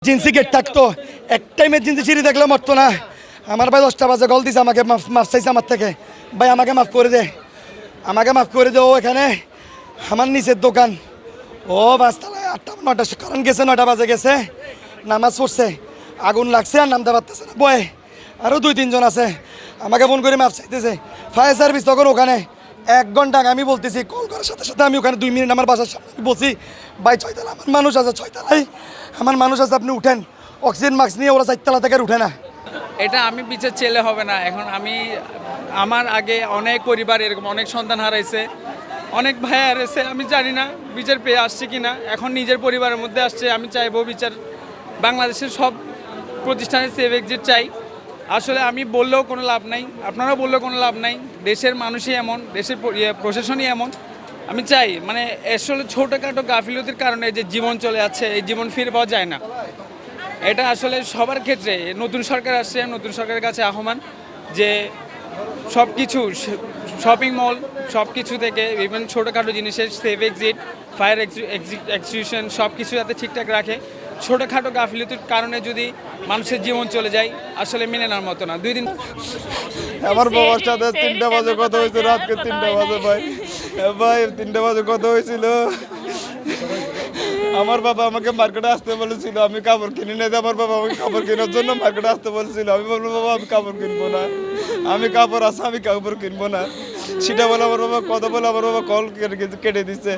জিন্সি gate থাকতো একটাই জিন্সি সিঁড়ি দেখলে মরতো না। আমার ভাই 10টা বাজে কল দিছে, আমাকে মাফ চাইছে আমার থেকে। ভাই আমাকে মাফ করে দে, আমাকে মাফ করে দে। ও এখানে আমার নিচের দোকান, ও 5তলায় 8টা 9টা কারণ গেছে, 9টা বাজে গেছে, নামাজ পড়ছে, আগুন লাগছে আর নামতে পারতেছে না বয়ে। আরও 2-3 জন আছে, আমাকে ফোন করে মাফ চাইতেছে। ফায়ার সার্ভিস তখন ওখানে 1 ঘন্টা আগে আমি বলতেছি, কল করার সাথে সাথে আমি ওখানে 2 মিনিট আমার বাসার সামনে আমি বলছি, ভাই 6তলা আমার মানুষ আছে, 6তলায় আমার মানুষ আছে, আপনি উঠেন। অক্সিজেন মাস্ক নিয়ে ওরা 4তলা থেকে উঠে না। এটা আমি বিচার চেলে হবে না। এখন আমার আগে অনেক পরিবার এরকম অনেক সন্তান হারাইছে, অনেক ভাই হারাইছে। আমি জানি না বিচার পেয়ে আসছে কিনা। এখন নিজের পরিবারের মধ্যে আসছে। আমি চাইবো বিচার বাংলাদেশের সব প্রতিষ্ঠানে সেভ এক্সিট চাই। আসলে আমি বললেও কোনো লাভ নাই, আপনারাও বললেও কোনো লাভ নাই। দেশের মানুষই এমন, দেশের প্রশাসনই এমন। আমি চাই মানে আসলে ছোটোখাটো গাফিলতির কারণে যে জীবন চলে যাচ্ছে, এই জীবন ফিরে পাওয়া যায় না। এটা আসলে সবার ক্ষেত্রে নতুন সরকার আসছে, নতুন সরকারের কাছে আহ্বান যে সব কিছু শপিং মল সব কিছু থেকে ইভেন ছোটোখাটো জিনিসের সেফ এক্সিট, ফায়ার এক্সিকিউশন সব কিছু যাতে ঠিকঠাক রাখে। ছোটোখাটো গাফিলতির কারণে যদি মানুষের জীবন চলে যায় আসলে মেনে নেওয়ার মতো না। 2 দিন আমার বাবার সাথে 3টা বাজে কথা হয়েছে, রাতকে 3টা বাজে ভাই 3টা বাজে কথা হয়েছিল। আমার বাবা আমাকে মার্কেটে আসতে বলেছিল, আমি কাপড় কিনে নিয়ে। আমার বাবা আমাকে কাপড় কেনার জন্য মার্কেটে আসতে বলেছিল। আমি বলবো বাবা আমি কাপড় কিনবো না, আমি কাপড় আছে আমি কাপড় কিনবো না। সেটা বলে আমার বাবা কথা বলে আমার বাবা কল কেটে দিচ্ছে।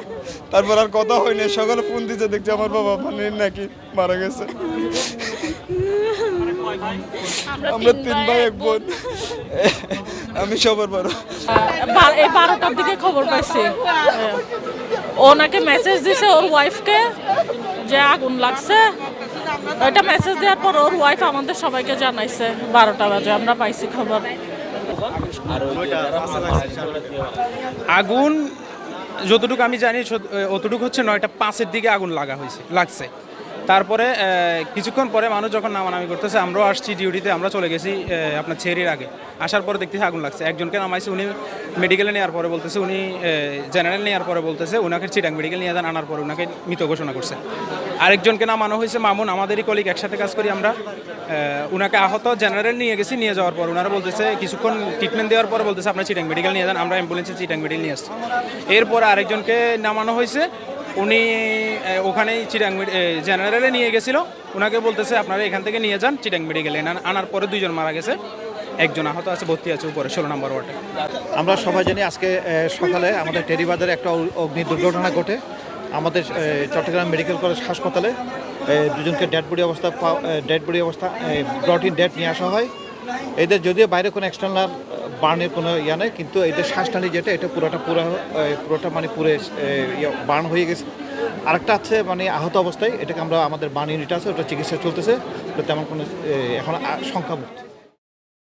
তারপর আর কথা হয়নি। সকালে ফোন দিচ্ছে, দেখছি আমার বাবা মানে নাকি মারা গেছে। আমরা 3 ভাই 1 বোন, আমি সবার বড়। এই 12টার দিকে খবর পাইছি, ওনাকে মেসেজ দিছে ওর ওয়াইফকে যে আগুন লাগছে। এটা মেসেজ দেওয়ার পর ওর ওয়াইফ আমাদের সবাইকে জানাইছে 12টা বাজে আমরা পাইছি খবর। আগুন যতটুকু আমি জানি অতটুকু হচ্ছে 9টা 5-এর দিকে আগুন লাগছে। তারপরে কিছুক্ষণ পরে মানুষ যখন নামানামি করতেছে, আমরাও আসছি ডিউটিতে, আমরা চলে গেছি আপনার ছেড়ির আগে। আসার পরে দেখতেছি আগুন লাগছে। একজনকে নামাইছে, উনি মেডিকেলে নেওয়ার পরে বলতেছে, উনি জেনারেল নেওয়ার পরে বলতেছে ওনাকে চিটাং মেডিকেল নিয়ে যান। আনার পরে ওনাকে মৃত ঘোষণা করছে। আরেকজনকে নামানো হয়েছে মামুন, আমাদেরই কলিগ, একসাথে কাজ করি আমরা। ওনাকে আহত জেনারেল নিয়ে গেছি। নিয়ে যাওয়ার পর ওনারা বলতেছে, কিছুক্ষণ ট্রিটমেন্ট দেওয়ার পরে বলতেছে আপনার চিটাং মেডিকেল নিয়ে যান। আমরা অ্যাম্বুলেন্সে চিটাং মেডিকেল নিয়ে আসছি। এরপরে আরেকজনকে নামানো হয়েছে, উনি ওখানেই চিটাং জেনারেলে নিয়ে গেছিলো। ওনাকে বলতেছে আপনারা এখান থেকে নিয়ে যান চিটাং মেডিকেলে। আনার পরে 2 জন মারা গেছে, একজন আহত আছে, ভর্তি আছে উপরে 16 নম্বর ওয়ার্ডে। আমরা সবাই জানি আজকে সকালে আমাদের টেরিবাজারে একটা অগ্নি দুর্ঘটনা ঘটে। আমাদের চট্টগ্রাম মেডিকেল কলেজ হাসপাতালে 2 জনকে ডেড বডি অবস্থা ব্রট ইন ডেড নিয়ে আসা হয়। এদের যদিও বাইরে কোনো এক্সটার্নাল বার্নের কোনো ইয়ে নেই, কিন্তু এদের শ্বাসনালী যেটা এটা পুরোটা মানে পুরে বার্ন হয়ে গেছে। আরেকটা আছে মানে আহত অবস্থায়, এটাকে আমরা আমাদের বার্ন ইউনিট আছে, ওটা চিকিৎসা চলতেছে, তেমন কোনো এখন সংখ্যামুক্ত।